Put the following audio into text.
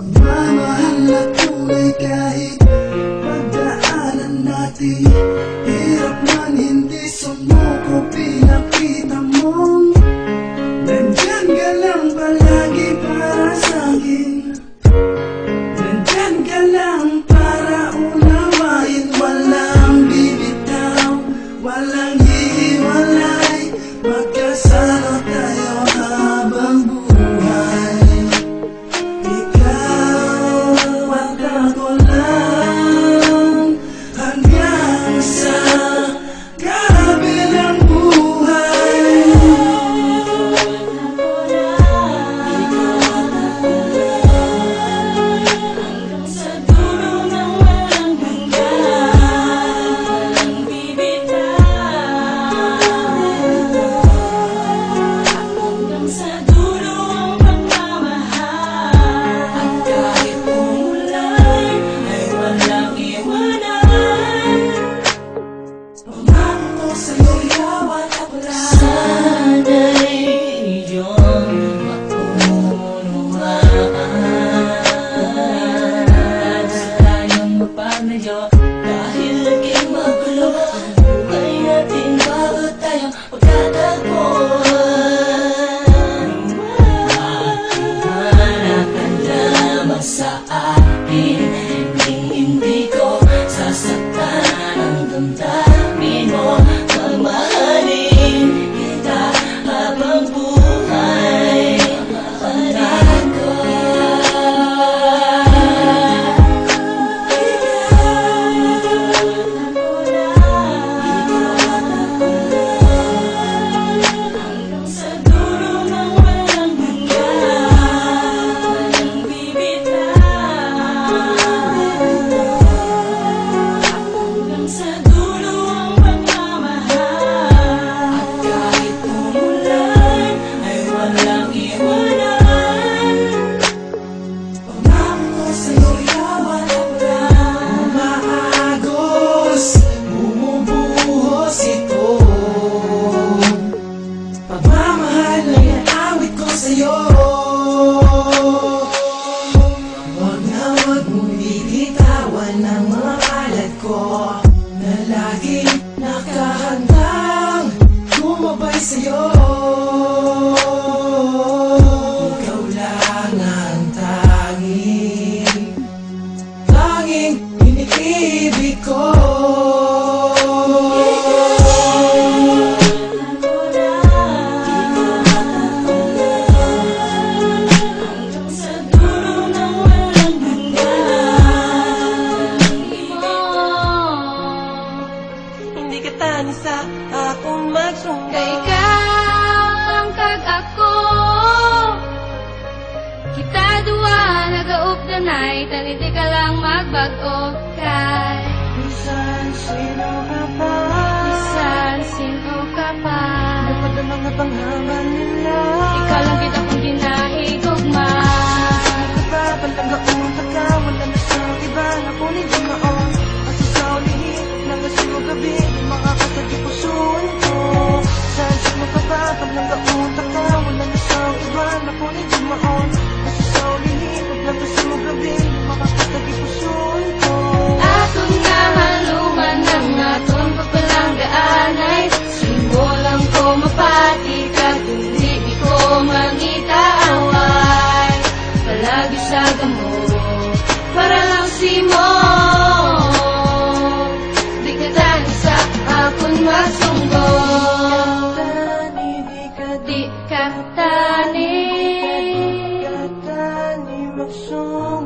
Pagmamahal na tunay kahit pagdaanan natin. Hirap man hindi sumuko, pinakita mong nandyan ka lang palagi para sa'kin. Nandyan ka lang para unawain. Walang bibitaw, walang hiwalay. Magkasama tayo habang buhay. Ikaw at ako lang hanggang sa kabilang buhay. Hanggang sa dulo ng walang hanggan, walang bibitaw. Hanggang sa dulo ang pagmamahal. At kahit umulan ay walang iwanan. Pangako ko sa'yo, ikaw at ako lang. Sana'y iyong maunawaan. Gusto tayong magpagmedyo dahil naging magulo ang buhay natin bago tayo magtatagpuan. Magtiwala ka lamang sa akin, hindi ko sasaktan ang damdamin mo. Mamahalin kita habang buhay ang ko. Hanggang sa dulo ng walang hanggan, walang bibitaw. Hanggang sa dulo ang pagmamahal. At kahit umulan ay walang iwanan. Pangako ko sa'yo, ikaw at ako lang. Umaagos, bumubuhos ito. Pagmamahal na yan, awit ko sa'yo. Huwag na huwag mong bibitawan ang mga palad ko na laging nakahandang gumabay sa'yo. Ikaw lang ang tanging iniibig ko. Hanggang sa dulo ng walang hanggan. Hindi ka tani sa akong magsunggay. Ikaw ang kag-ako. Kita duwa nagaupdanay, taniti ka lang magbag-o kay. Bisan sino ka pa, Bisan sino ka pa, dapat ang mga panghaman nila. ikaw lang kita kong ginahigugma. Kapapantang ka ka, wala na siyang iba na kunin yung maon. Kasi sa ulihin, nangasino gabi, yung mga kasagi pusoon ko. Saan sino ka ba, pananggaon ka, wala na siyang iba na kunin yung maon. Kasi sa ulihin, nangasino gabi, yung mga kasagi pusoon ko. Atong nahaluman ng aton pagpalang daanay, simbolang ko mapati ka, kundi di ko mangitaaway. Palagi sa gamo, para lang si mo. Di ka tani sa akong masunggo. Di ka tani. Tani magsunggo.